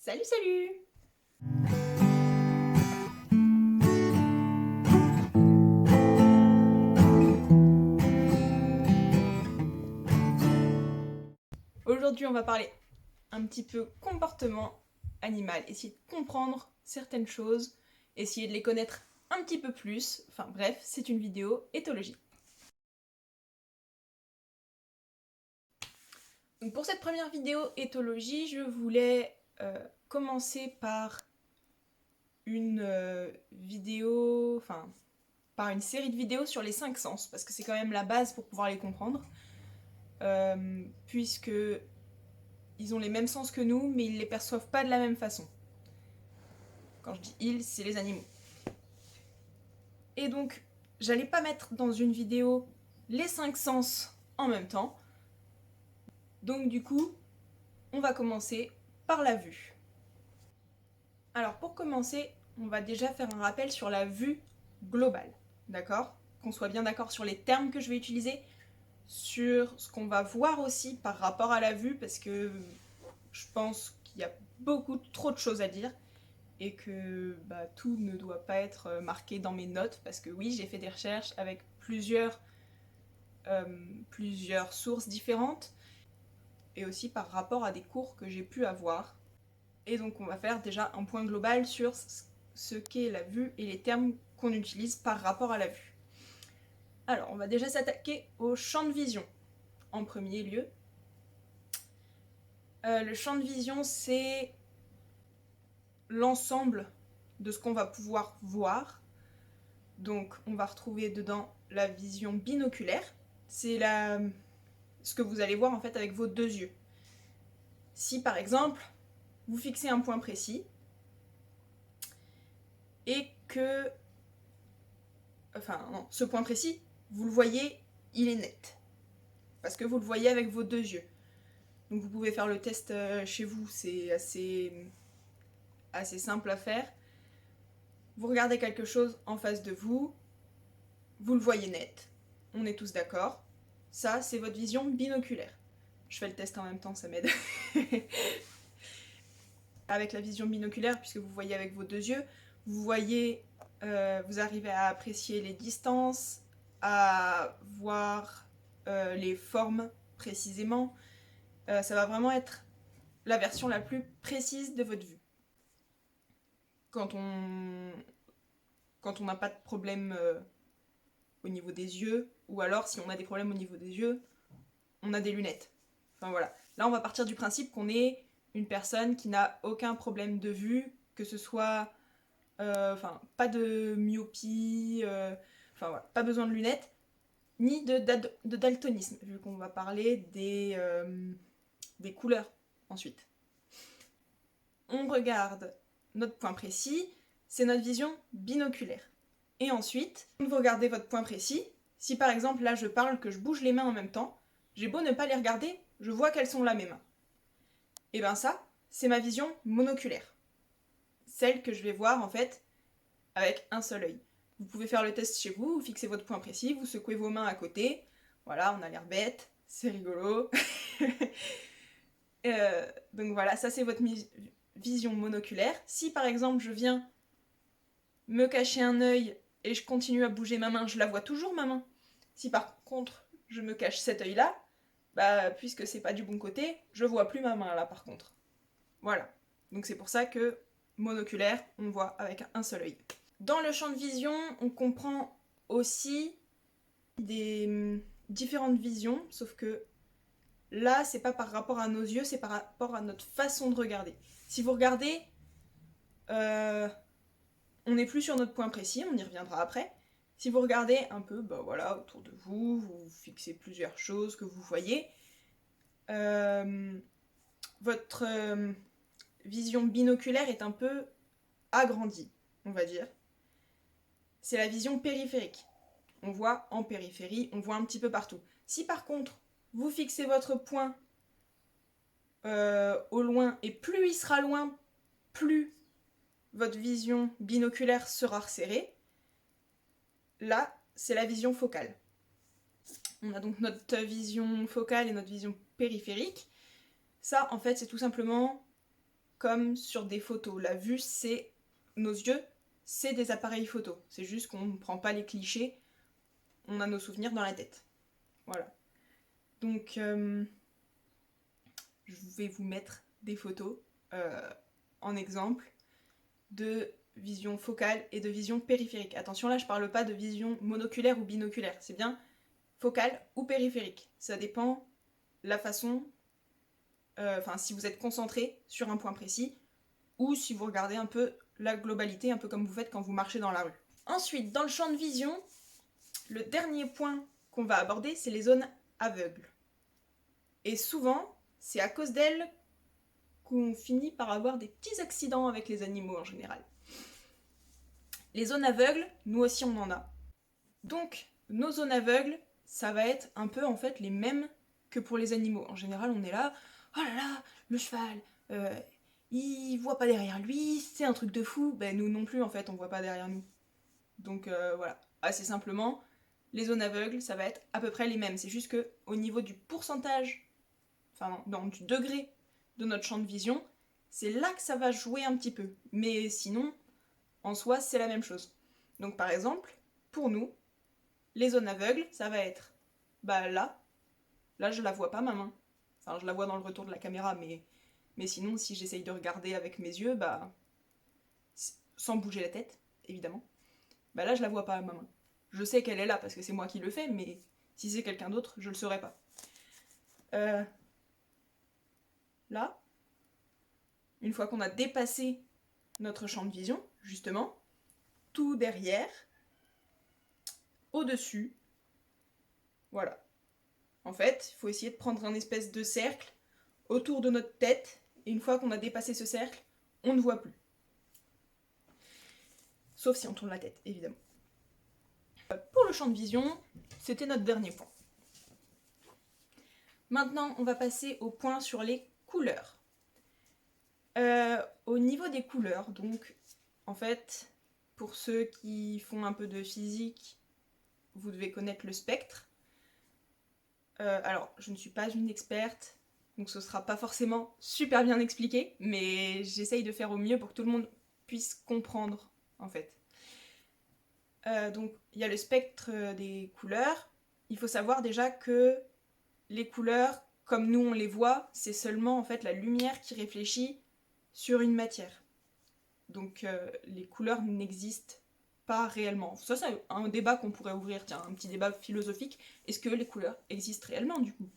Salut, salut! Aujourd'hui, on va parler un petit peu comportement animal, essayer de comprendre certaines choses, essayer de les connaître un petit peu plus. Enfin bref, c'est une vidéo éthologie. Donc pour cette première vidéo éthologie, je voulais commencer par une vidéo, enfin par une série de vidéos sur les 5 sens, parce que c'est quand même la base pour pouvoir les comprendre, puisque ils ont les mêmes sens que nous, mais ils les perçoivent pas de la même façon. Quand je dis ils, c'est les animaux. Et donc, j'allais pas mettre dans une vidéo les 5 sens en même temps. Donc du coup, on va commencer par la vue. Alors pour commencer, on va déjà faire un rappel sur la vue globale. D'accord ? Qu'on soit bien d'accord sur les termes que je vais utiliser, sur ce qu'on va voir aussi par rapport à la vue, parce que je pense qu'il y a beaucoup trop de choses à dire et que tout ne doit pas être marqué dans mes notes, parce que oui, j'ai fait des recherches avec plusieurs sources différentes et aussi par rapport à des cours que j'ai pu avoir. Et donc on va faire déjà un point global sur ce qu'est la vue et les termes qu'on utilise par rapport à la vue. Alors on va déjà s'attaquer au champ de vision en premier lieu. Le champ de vision, c'est l'ensemble de ce qu'on va pouvoir voir. Donc on va retrouver dedans la vision binoculaire. C'est ce que vous allez voir en fait avec vos deux yeux. Si par exemple, vous fixez un point précis et que... Enfin non, ce point précis, vous le voyez, il est net. Parce que vous le voyez avec vos deux yeux. Donc vous pouvez faire le test chez vous, c'est assez simple à faire. Vous regardez quelque chose en face de vous, vous le voyez net, on est tous d'accord. Ça, c'est votre vision binoculaire. Je fais le test en même temps, ça m'aide. Avec la vision binoculaire, puisque vous voyez avec vos deux yeux, vous voyez, vous arrivez à apprécier les distances, à voir les formes précisément. Ça va vraiment être la version la plus précise de votre vue. Quand on n'a pas de problème au niveau des yeux, ou alors si on a des problèmes au niveau des yeux, on a des lunettes. Enfin voilà. Là, on va partir du principe qu'on est une personne qui n'a aucun problème de vue, que ce soit pas de myopie, voilà, pas besoin de lunettes, ni de daltonisme, vu qu'on va parler des couleurs ensuite. On regarde notre point précis, c'est notre vision binoculaire. Et ensuite, vous regardez votre point précis. Si par exemple là je parle, que je bouge les mains en même temps, j'ai beau ne pas les regarder, je vois qu'elles sont là mes mains. Et bien ça, c'est ma vision monoculaire. Celle que je vais voir en fait avec un seul œil. Vous pouvez faire le test chez vous, vous fixez votre point précis, vous secouez vos mains à côté. Voilà, on a l'air bête, c'est rigolo. Donc voilà, ça c'est votre vision monoculaire. Si par exemple je viens me cacher un œil et je continue à bouger ma main, je la vois toujours ma main. Si par contre je me cache cet œil-là, puisque c'est pas du bon côté, je vois plus ma main là par contre. Voilà. Donc c'est pour ça que monoculaire, on voit avec un seul œil. Dans le champ de vision, on comprend aussi des différentes visions, sauf que là, c'est pas par rapport à nos yeux, c'est par rapport à notre façon de regarder. Si vous regardez, on n'est plus sur notre point précis, on y reviendra après. Si vous regardez un peu autour de vous, vous fixez plusieurs choses que vous voyez, votre vision binoculaire est un peu agrandie, on va dire. C'est la vision périphérique. On voit en périphérie, on voit un petit peu partout. Si par contre, vous fixez votre point au loin, et plus il sera loin, plus votre vision binoculaire sera resserrée, là, c'est la vision focale. On a donc notre vision focale et notre vision périphérique. Ça, en fait, c'est tout simplement comme sur des photos. La vue, c'est nos yeux, c'est des appareils photo. C'est juste qu'on ne prend pas les clichés, on a nos souvenirs dans la tête. Voilà. Donc, je vais vous mettre des photos en exemple de vision focale et de vision périphérique. Attention, là, je parle pas de vision monoculaire ou binoculaire. C'est bien focale ou périphérique. Ça dépend la façon... si vous êtes concentré sur un point précis ou si vous regardez un peu la globalité, un peu comme vous faites quand vous marchez dans la rue. Ensuite, dans le champ de vision, le dernier point qu'on va aborder, c'est les zones aveugles. Et souvent, c'est à cause d'elles qu'on finit par avoir des petits accidents avec les animaux en général. Les zones aveugles, nous aussi on en a. Donc, nos zones aveugles, ça va être un peu en fait les mêmes que pour les animaux. En général, on est là, oh là là, le cheval, il voit pas derrière lui, c'est un truc de fou. Ben nous non plus en fait, on voit pas derrière nous. Donc voilà, assez simplement, les zones aveugles, ça va être à peu près les mêmes. C'est juste que au niveau du pourcentage, du degré de notre champ de vision, c'est là que ça va jouer un petit peu. Mais sinon, en soi, c'est la même chose. Donc par exemple, pour nous, les zones aveugles, ça va être, là je la vois pas ma main. Enfin, je la vois dans le retour de la caméra, mais sinon, si j'essaye de regarder avec mes yeux, sans bouger la tête, évidemment, là je la vois pas ma main. Je sais qu'elle est là parce que c'est moi qui le fais, mais si c'est quelqu'un d'autre, je le saurais pas. Là, une fois qu'on a dépassé notre champ de vision, justement, tout derrière, au-dessus, voilà. En fait, il faut essayer de prendre un espèce de cercle autour de notre tête, et une fois qu'on a dépassé ce cercle, on ne voit plus. Sauf si on tourne la tête, évidemment. Pour le champ de vision, c'était notre dernier point. Maintenant, on va passer au point sur les couleurs. Au niveau des couleurs, donc, en fait, pour ceux qui font un peu de physique, vous devez connaître le spectre. Alors, je ne suis pas une experte, donc ce sera pas forcément super bien expliqué, mais j'essaye de faire au mieux pour que tout le monde puisse comprendre, en fait. Donc, il y a le spectre des couleurs. Il faut savoir déjà que les couleurs, comme nous on les voit, c'est seulement en fait la lumière qui réfléchit sur une matière. Donc, les couleurs n'existent pas réellement. Ça, c'est un débat qu'on pourrait ouvrir, tiens, un petit débat philosophique. Est-ce que les couleurs existent réellement, du coup ?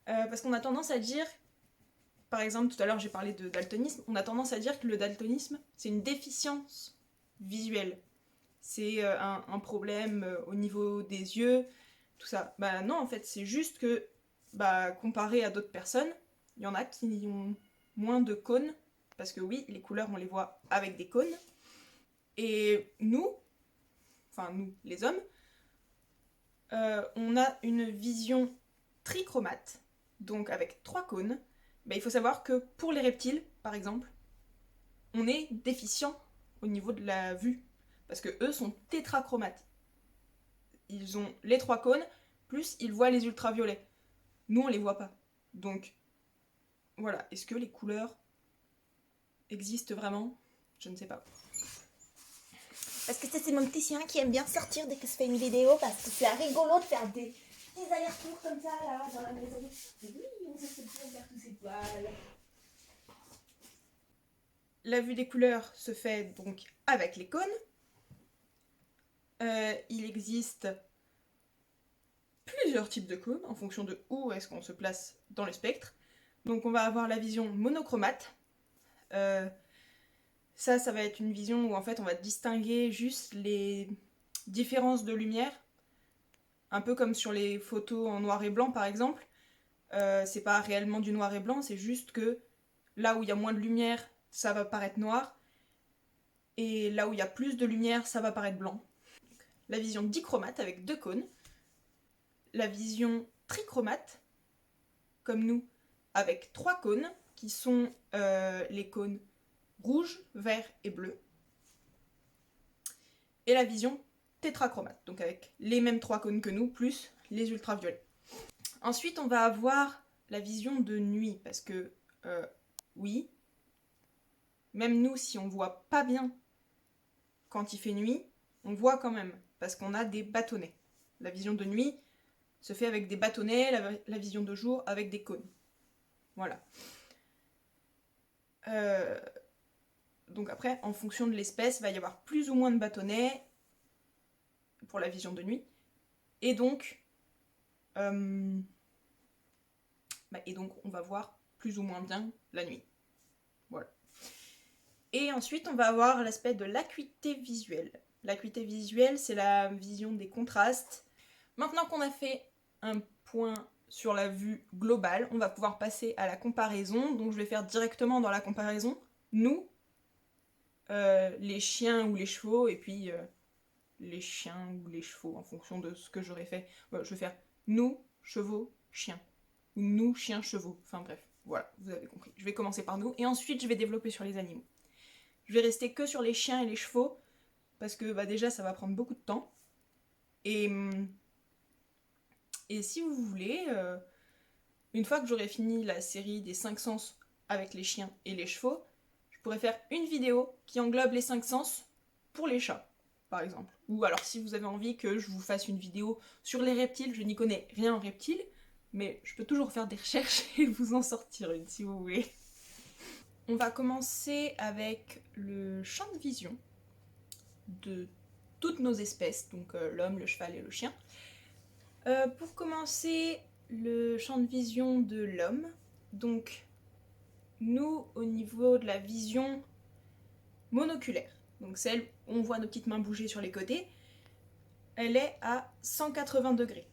Parce qu'on a tendance à dire, par exemple, tout à l'heure j'ai parlé de daltonisme, on a tendance à dire que le daltonisme, c'est une déficience visuelle. C'est un problème au niveau des yeux, tout ça. Non, en fait, c'est juste que, comparé à d'autres personnes, il y en a qui ont moins de cônes, parce que oui, les couleurs, on les voit avec des cônes, et nous, les hommes, on a une vision trichromate, donc avec 3 cônes. Il faut savoir que pour les reptiles, par exemple, on est déficient au niveau de la vue, parce que eux sont tétrachromates. Ils ont les 3 cônes, plus ils voient les ultraviolets. Nous, on les voit pas. Donc, voilà. Est-ce que les couleurs existent vraiment ? Je ne sais pas. Parce que c'est mon petit chien qui aime bien sortir dès que je fais une vidéo, parce que c'est rigolo de faire des petits allers-retours comme ça, là, dans la maison. Et oui, on se fait bien faire tous ces poils. La vue des couleurs se fait donc avec les cônes. Il existe plusieurs types de cônes en fonction de où est-ce qu'on se place dans le spectre. Donc on va avoir la vision monochromate. Ça va être une vision où en fait on va distinguer juste les différences de lumière, un peu comme sur les photos en noir et blanc par exemple. C'est pas réellement du noir et blanc, c'est juste que là où il y a moins de lumière, ça va paraître noir, et là où il y a plus de lumière, ça va paraître blanc. La vision dichromate avec 2 cônes, la vision trichromate, comme nous, avec 3 cônes, qui sont les cônes rouge, vert et bleu. Et la vision tétrachromate, donc avec les mêmes 3 cônes que nous, plus les ultraviolets. Ensuite, on va avoir la vision de nuit, parce que, oui, Même nous, si on voit pas bien quand il fait nuit, on voit quand même, parce qu'on a des bâtonnets. La vision de nuit se fait avec des bâtonnets, la vision de jour avec des cônes. Voilà. Donc après, en fonction de l'espèce, il va y avoir plus ou moins de bâtonnets pour la vision de nuit. Et donc, on va voir plus ou moins bien la nuit. Voilà. Et ensuite, on va avoir l'aspect de l'acuité visuelle. L'acuité visuelle, c'est la vision des contrastes. Maintenant qu'on a fait un point sur la vue globale, on va pouvoir passer à la comparaison. Donc je vais faire directement dans la comparaison, nous, les chiens ou les chevaux, et puis les chiens ou les chevaux, en fonction de ce que j'aurais fait. Voilà, je vais faire nous, chevaux, chiens. Ou nous, chiens, chevaux. Enfin bref, voilà, vous avez compris. Je vais commencer par nous, et ensuite je vais développer sur les animaux. Je vais rester que sur les chiens et les chevaux, parce que déjà ça va prendre beaucoup de temps. Et si vous voulez, une fois que j'aurai fini la série des 5 sens avec les chiens et les chevaux, je pourrais faire une vidéo qui englobe les 5 sens pour les chats, par exemple. Ou alors si vous avez envie que je vous fasse une vidéo sur les reptiles, je n'y connais rien en reptiles, mais je peux toujours faire des recherches et vous en sortir une si vous voulez. On va commencer avec le champ de vision de toutes nos espèces, donc l'homme, le cheval et le chien. Pour commencer, le champ de vision de l'homme. Donc, nous, au niveau de la vision monoculaire, donc celle où on voit nos petites mains bouger sur les côtés, elle est à 180 degrés.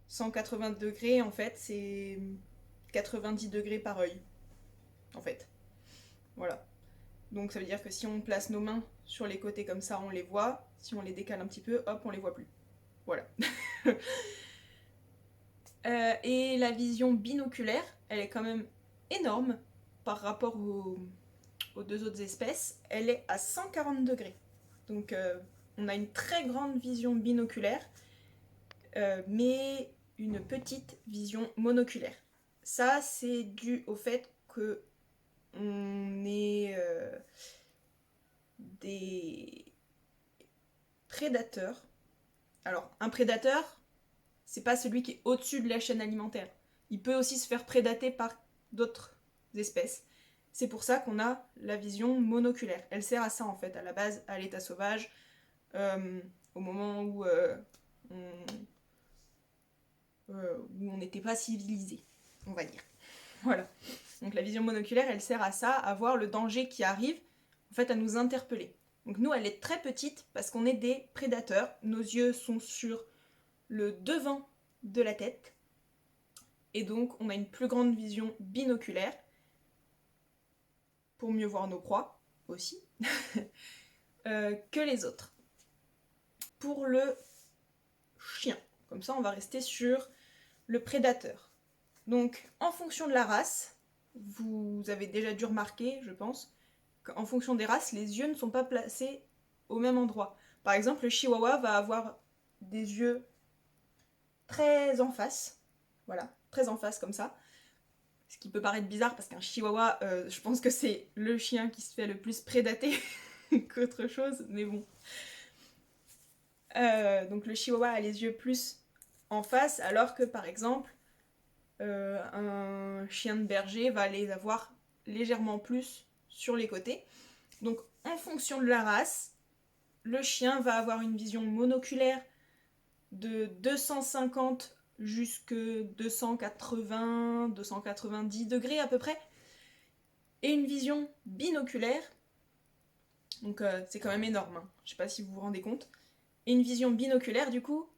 180 degrés, en fait, c'est 90 degrés par œil, en fait. Voilà. Donc ça veut dire que si on place nos mains sur les côtés comme ça, on les voit. Si on les décale un petit peu, hop, on les voit plus. Voilà. Et la vision binoculaire, elle est quand même énorme par rapport aux deux autres espèces. Elle est à 140 degrés. Donc on a une très grande vision binoculaire, mais une petite vision monoculaire. Ça, c'est dû au fait que on est des prédateurs. Alors, un prédateur, c'est pas celui qui est au-dessus de la chaîne alimentaire. Il peut aussi se faire prédater par d'autres espèces. C'est pour ça qu'on a la vision monoculaire. Elle sert à ça en fait, à la base, à l'état sauvage, au moment où on n'était pas civilisé, on va dire. Voilà. Donc la vision monoculaire, elle sert à ça, à voir le danger qui arrive, en fait, à nous interpeller. Donc nous, elle est très petite parce qu'on est des prédateurs. Nos yeux sont sur le devant de la tête. Et donc, on a une plus grande vision binoculaire pour mieux voir nos proies aussi que les autres. Pour le chien, comme ça, on va rester sur le prédateur. Donc, en fonction de la race, vous avez déjà dû remarquer, je pense, qu'en fonction des races, les yeux ne sont pas placés au même endroit. Par exemple, le chihuahua va avoir des yeux très en face, voilà, très en face comme ça. Ce qui peut paraître bizarre parce qu'un chihuahua, je pense que c'est le chien qui se fait le plus prédater qu'autre chose, mais bon. Donc le chihuahua a les yeux plus en face, alors que par exemple, un chien de berger va les avoir légèrement plus sur les côtés. Donc en fonction de la race, le chien va avoir une vision monoculaire de 250 jusque 280, 290 degrés à peu près, et une vision binoculaire, donc c'est quand même énorme, hein. Je sais pas si vous vous rendez compte, et une vision binoculaire du coup,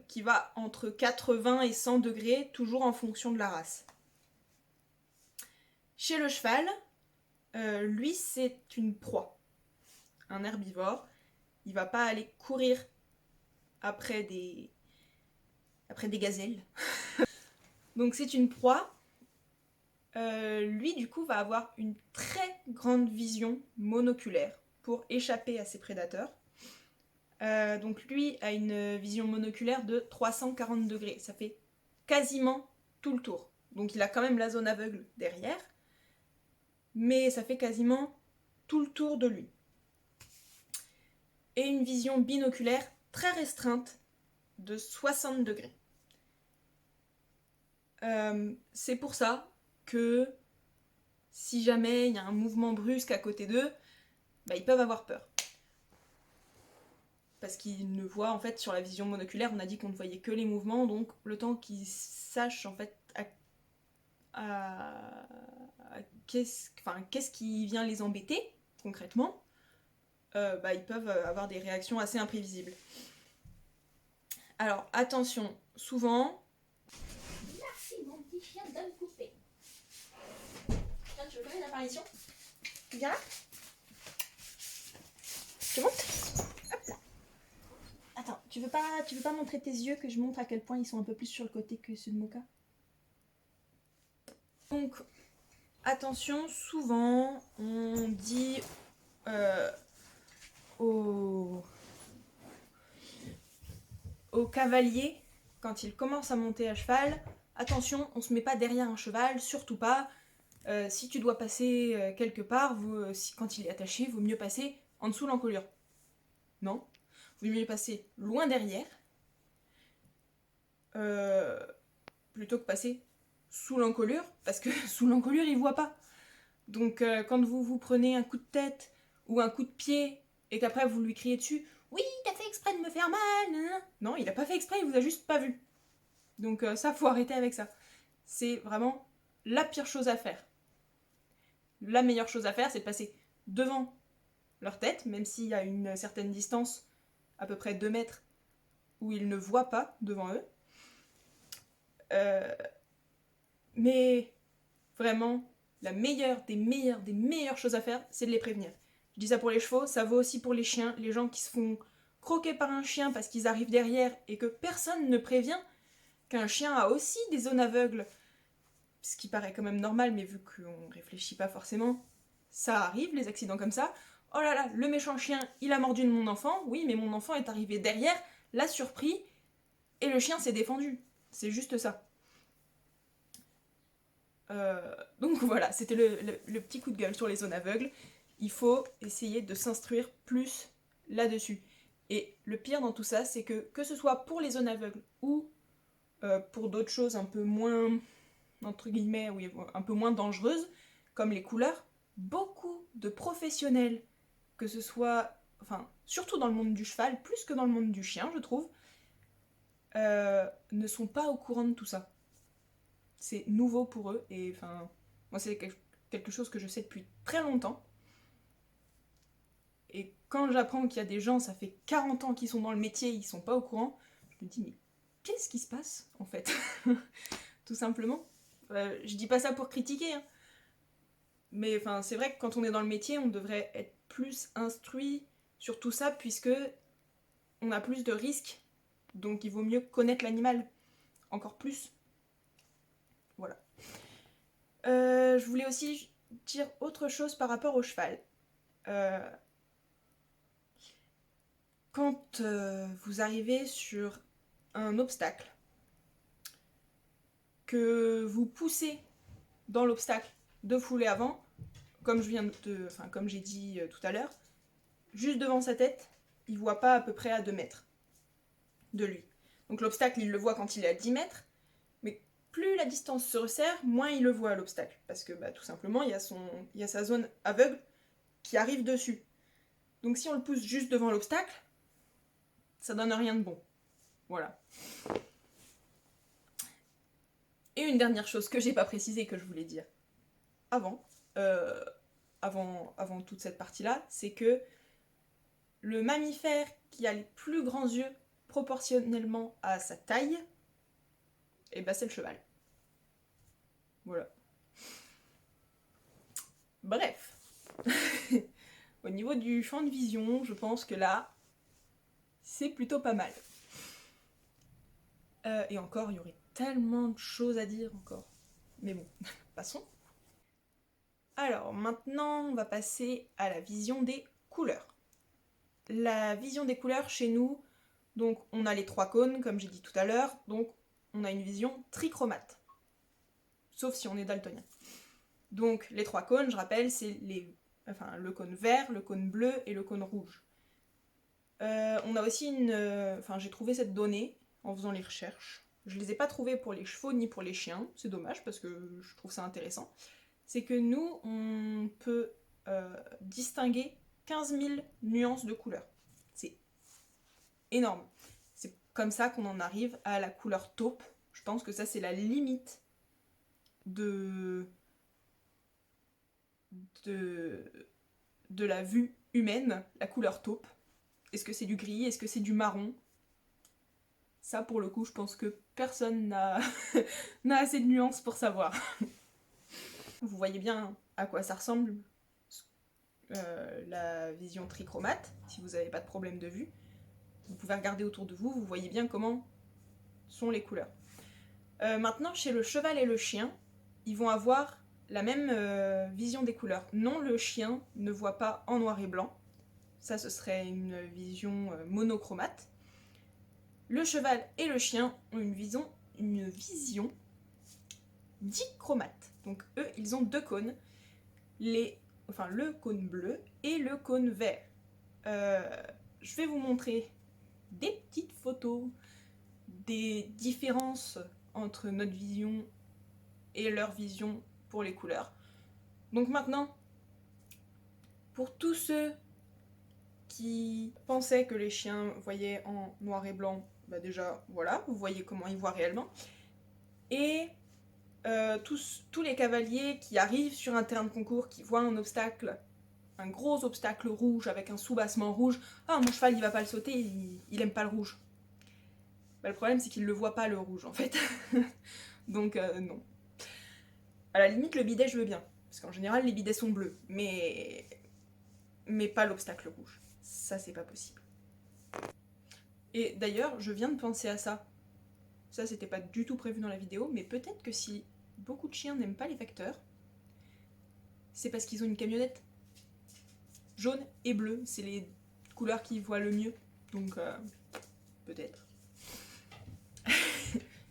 qui va entre 80 et 100 degrés, toujours en fonction de la race. Chez le cheval, lui c'est une proie, un herbivore, il va pas aller courir après des gazelles. Donc c'est une proie. Lui du coup va avoir une très grande vision monoculaire pour échapper à ses prédateurs. Donc lui a une vision monoculaire de 340 degrés. Ça fait quasiment tout le tour. Donc il a quand même la zone aveugle derrière. mais ça fait quasiment tout le tour de lui. Et une vision binoculaire très restreinte de 60 degrés. C'est pour ça que si jamais il y a un mouvement brusque à côté d'eux, bah, ils peuvent avoir peur. Parce qu'ils ne voient, en fait, sur la vision monoculaire, on a dit qu'on ne voyait que les mouvements, donc le temps qu'ils sachent, en fait, qu'est-ce qui vient les embêter, concrètement, bah, ils peuvent avoir des réactions assez imprévisibles. Alors, attention, souvent... Merci, mon petit chien de me couper. Tiens, tu veux faire une apparition? Viens là. Je monte. Hop là. Attends, tu veux pas montrer tes yeux, que je montre à quel point ils sont un peu plus sur le côté que ceux de Mocha? Donc, attention, souvent, on dit aux cavaliers, quand ils commencent à monter à cheval, attention, on se met pas derrière un cheval, surtout pas. Si tu dois passer quelque part, quand il est attaché, vaut mieux passer en dessous l'encolure. Non, vaut mieux passer loin derrière, plutôt que passer sous l'encolure, parce que sous l'encolure, il voit pas. Donc quand vous prenez un coup de tête ou un coup de pied et qu'après vous lui criez dessus, oui, t'as fait exprès de me faire mal, non, il a pas fait exprès, il vous a juste pas vu. Donc ça, faut arrêter avec ça. C'est vraiment la pire chose à faire. La meilleure chose à faire, c'est de passer devant leur tête, même s'il y a une certaine distance, à peu près 2 mètres, où ils ne voient pas devant eux. Mais vraiment, la meilleure des meilleures choses à faire, c'est de les prévenir. Je dis ça pour les chevaux, ça vaut aussi pour les chiens, les gens qui se font croquer par un chien parce qu'ils arrivent derrière et que personne ne prévient qu'un chien a aussi des zones aveugles, ce qui paraît quand même normal, mais vu qu'on réfléchit pas forcément, ça arrive, les accidents comme ça. Oh là là, le méchant chien, il a mordu mon enfant, oui, mais mon enfant est arrivé derrière, l'a surpris, et le chien s'est défendu. C'est juste ça. Donc voilà, c'était le petit coup de gueule sur les zones aveugles. Il faut essayer de s'instruire plus là-dessus. Et le pire dans tout ça, c'est que ce soit pour les zones aveugles ou pour d'autres choses un peu moins, entre guillemets, oui, un peu moins dangereuses, comme les couleurs, beaucoup de professionnels, que ce soit, enfin, surtout dans le monde du cheval, plus que dans le monde du chien, je trouve, ne sont pas au courant de tout ça. C'est nouveau pour eux, et enfin, moi c'est quelque chose que je sais depuis très longtemps. Et quand j'apprends qu'il y a des gens, ça fait 40 ans qu'ils sont dans le métier, ils sont pas au courant, je me dis, mais qu'est-ce qui se passe, en fait? Tout simplement. Je dis pas ça pour critiquer, hein. Mais enfin, c'est vrai que quand on est dans le métier, on devrait être plus instruit sur tout ça, puisque on a plus de risques, donc il vaut mieux connaître l'animal, encore plus. Voilà. Je voulais aussi dire autre chose par rapport au cheval. Quand vous arrivez sur un obstacle, que vous poussez dans l'obstacle de fouler avant, comme j'ai dit tout à l'heure, juste devant sa tête, il voit pas à peu près à 2 mètres de lui. Donc l'obstacle, il le voit quand il est à 10 mètres, mais plus la distance se resserre, moins il le voit l'obstacle. Parce que tout simplement, il y a sa zone aveugle qui arrive dessus. Donc si on le pousse juste devant l'obstacle, ça donne rien de bon. Voilà. Et une dernière chose que j'ai pas précisée que je voulais dire avant toute cette partie-là, c'est que le mammifère qui a les plus grands yeux proportionnellement à sa taille, c'est le cheval. Voilà. Bref. Au niveau du champ de vision, je pense que là, c'est plutôt pas mal. Et encore, il y aurait tellement de choses à dire encore. Mais bon, passons. Alors, maintenant, on va passer à la vision des couleurs. La vision des couleurs, chez nous, donc on a les 3 cônes, comme j'ai dit tout à l'heure, donc on a une vision trichromate. Sauf si on est daltonien. Donc les 3 cônes, je rappelle, c'est le cône vert, le cône bleu et le cône rouge. On a aussi j'ai trouvé cette donnée en faisant les recherches. Je les ai pas trouvées pour les chevaux ni pour les chiens, c'est dommage parce que je trouve ça intéressant. C'est que nous, on peut distinguer 15 000 nuances de couleurs. C'est énorme. C'est comme ça qu'on en arrive à la couleur taupe. Je pense que ça, c'est la limite de la vue humaine, la couleur taupe. Est-ce que c'est du gris? Est-ce que c'est du marron? Ça, pour le coup, je pense que personne n'a assez de nuances pour savoir. Vous voyez bien à quoi ça ressemble, la vision trichromate, si vous n'avez pas de problème de vue. Vous pouvez regarder autour de vous, vous voyez bien comment sont les couleurs. Maintenant, chez le cheval et le chien, ils vont avoir la même vision des couleurs. Non, le chien ne voit pas en noir et blanc. Ça, ce serait une vision monochromate. Le cheval et le chien ont une vision dichromate. Donc eux, ils ont 2 cônes. Le cône bleu et le cône vert. Je vais vous montrer des petites photos des différences entre notre vision et leur vision pour les couleurs. Donc maintenant, pour tous ceux qui pensaient que les chiens voyaient en noir et blanc, bah déjà, voilà, vous voyez comment ils voient réellement. Et tous les cavaliers qui arrivent sur un terrain de concours, qui voient un obstacle, un gros obstacle rouge avec un soubassement rouge, « Ah, mon cheval, il va pas le sauter, il aime pas le rouge. » Bah, le problème, c'est qu'il le voit pas, le rouge, en fait. Donc, non. À la limite, le bidet, je veux bien. Parce qu'en général, les bidets sont bleus. Mais pas l'obstacle rouge. Ça, c'est pas possible. Et d'ailleurs, je viens de penser à ça. Ça, c'était pas du tout prévu dans la vidéo, mais peut-être que si beaucoup de chiens n'aiment pas les vecteurs, c'est parce qu'ils ont une camionnette. Jaune et bleu, c'est les couleurs qu'ils voient le mieux. Donc, peut-être.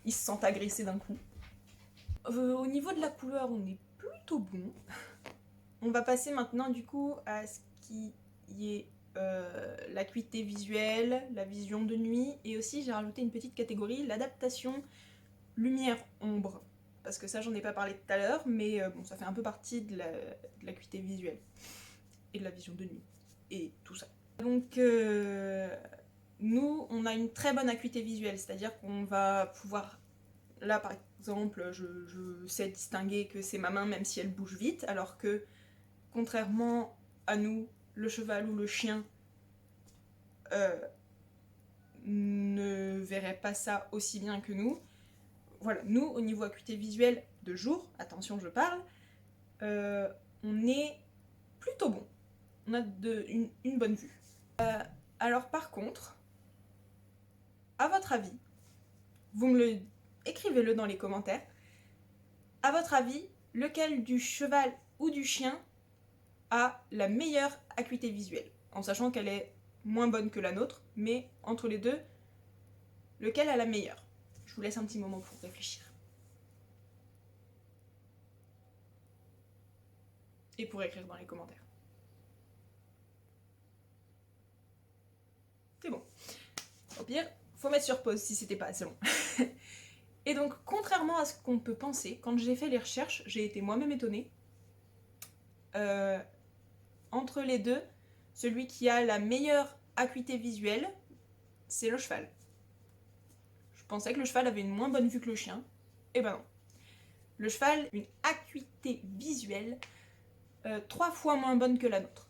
Ils se sentent agressés d'un coup. Au niveau de la couleur, on est plutôt bon. On va passer maintenant du coup à ce qui est l'acuité visuelle, la vision de nuit, et aussi j'ai rajouté une petite catégorie, l'adaptation lumière-ombre. Parce que ça, j'en ai pas parlé tout à l'heure, mais bon, ça fait un peu partie de l'acuité visuelle et de la vision de nuit et tout ça. Donc nous, on a une très bonne acuité visuelle, c'est-à-dire qu'on va pouvoir, là par exemple, je sais distinguer que c'est ma main même si elle bouge vite, alors que contrairement à nous, le cheval ou le chien ne verrait pas ça aussi bien que nous. Voilà, nous, au niveau acuité visuelle de jour, attention je parle, on est plutôt bon. On a une bonne vue. Alors par contre, à votre avis, écrivez-le dans les commentaires, à votre avis, lequel du cheval ou du chien a la meilleure acuité visuelle, en sachant qu'elle est moins bonne que la nôtre, mais entre les deux, lequel a la meilleure? Je vous laisse un petit moment pour réfléchir. Et pour écrire dans les commentaires. C'est bon. Au pire, faut mettre sur pause si c'était pas assez long. Et donc, contrairement à ce qu'on peut penser, quand j'ai fait les recherches, j'ai été moi-même étonnée. Entre les deux, celui qui a la meilleure acuité visuelle, c'est le cheval. Je pensais que le cheval avait une moins bonne vue que le chien. Et ben non. Le cheval, une acuité visuelle 3 fois moins bonne que la nôtre.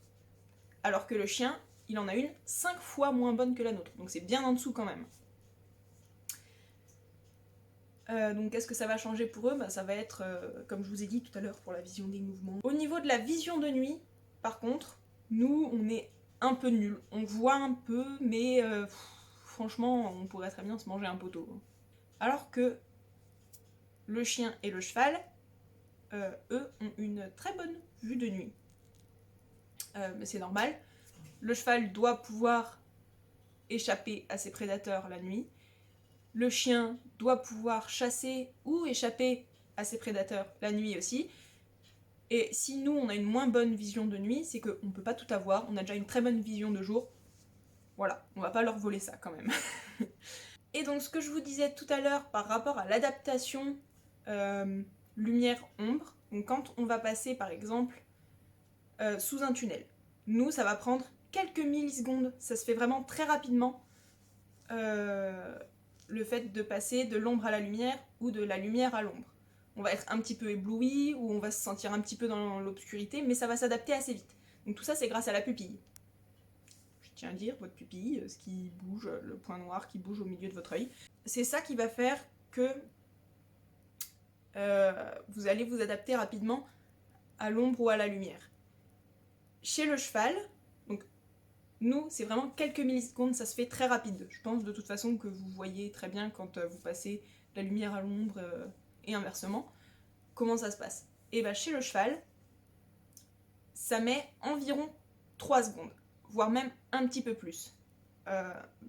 Alors que le chien, il en a une 5 fois moins bonne que la nôtre. Donc c'est bien en dessous quand même. Donc qu'est-ce que ça va changer pour eux? Ça va être, comme je vous ai dit tout à l'heure, pour la vision des mouvements. Au niveau de la vision de nuit, par contre, nous, on est un peu nuls. On voit un peu, mais franchement, on pourrait très bien se manger un poteau. Alors que le chien et le cheval, eux, ont une très bonne vue de nuit. Mais c'est normal. Le cheval doit pouvoir échapper à ses prédateurs la nuit. Le chien doit pouvoir chasser ou échapper à ses prédateurs la nuit aussi. Et si nous, on a une moins bonne vision de nuit, c'est qu'on ne peut pas tout avoir, on a déjà une très bonne vision de jour. Voilà, on va pas leur voler ça quand même. Et donc ce que je vous disais tout à l'heure par rapport à l'adaptation lumière-ombre, donc quand on va passer par exemple sous un tunnel, nous ça va prendre quelques millisecondes, ça se fait vraiment très rapidement, le fait de passer de l'ombre à la lumière ou de la lumière à l'ombre. On va être un petit peu ébloui ou on va se sentir un petit peu dans l'obscurité, mais ça va s'adapter assez vite. Donc tout ça c'est grâce à la pupille. Je tiens à dire, votre pupille, ce qui bouge, le point noir qui bouge au milieu de votre œil. C'est ça qui va faire que vous allez vous adapter rapidement à l'ombre ou à la lumière. Chez le cheval, donc nous, c'est vraiment quelques millisecondes, ça se fait très rapide. Je pense de toute façon que vous voyez très bien quand vous passez de la lumière à l'ombre et inversement, comment ça se passe. Et bien chez le cheval, ça met environ 3 secondes, voire même un petit peu plus.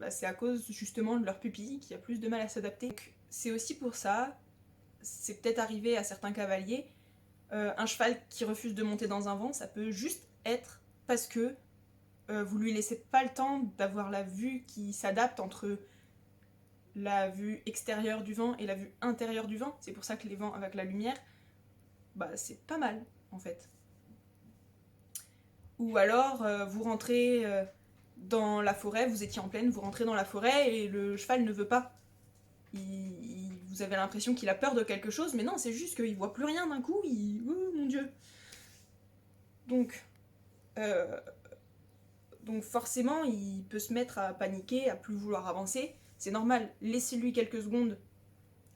C'est à cause justement de leur pupille qui a plus de mal à s'adapter. Donc, c'est aussi pour ça, c'est peut-être arrivé à certains cavaliers, un cheval qui refuse de monter dans un vent, ça peut juste être parce que vous lui laissez pas le temps d'avoir la vue qui s'adapte entre la vue extérieure du vent et la vue intérieure du vent. C'est pour ça que les vents avec la lumière, c'est pas mal en fait. Ou alors vous rentrez dans la forêt, vous étiez en plaine, vous rentrez dans la forêt et le cheval ne veut pas. Vous avez l'impression qu'il a peur de quelque chose, mais non, c'est juste qu'il voit plus rien d'un coup, oh mon dieu. Donc forcément, il peut se mettre à paniquer, à plus vouloir avancer. C'est normal, laissez-lui quelques secondes,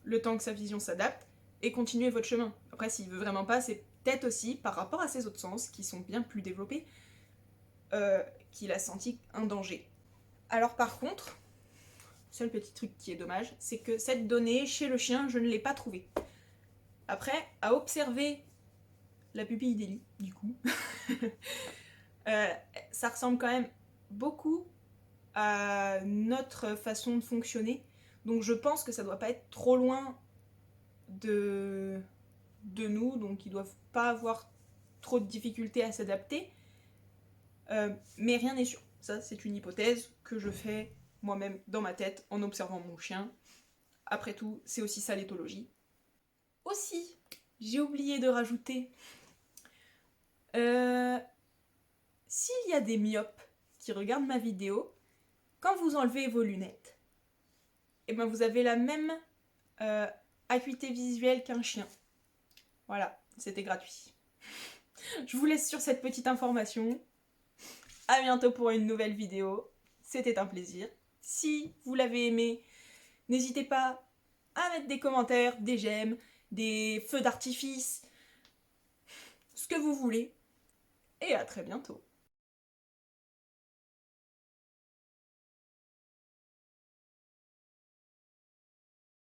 le temps que sa vision s'adapte, et continuez votre chemin. Après, s'il veut vraiment pas, c'est peut-être aussi, par rapport à ses autres sens, qui sont bien plus développés, qu'il a senti un danger. Alors par contre, seul petit truc qui est dommage, c'est que cette donnée, chez le chien, je ne l'ai pas trouvée. Après, à observer la pupille d'Ellie, du coup, ça ressemble quand même beaucoup à notre façon de fonctionner. Donc je pense que ça doit pas être trop loin de nous, donc ils doivent pas avoir trop de difficultés à s'adapter. Mais rien n'est sûr. Ça, c'est une hypothèse que je fais moi-même dans ma tête en observant mon chien. Après tout, c'est aussi ça l'éthologie. Aussi, j'ai oublié de rajouter... s'il y a des myopes qui regardent ma vidéo, quand vous enlevez vos lunettes, et ben vous avez la même acuité visuelle qu'un chien. Voilà, c'était gratuit. Je vous laisse sur cette petite information. À bientôt pour une nouvelle vidéo. C'était un plaisir. Si vous l'avez aimé, n'hésitez pas à mettre des commentaires, des j'aime, des feux d'artifice, ce que vous voulez. Et à très bientôt.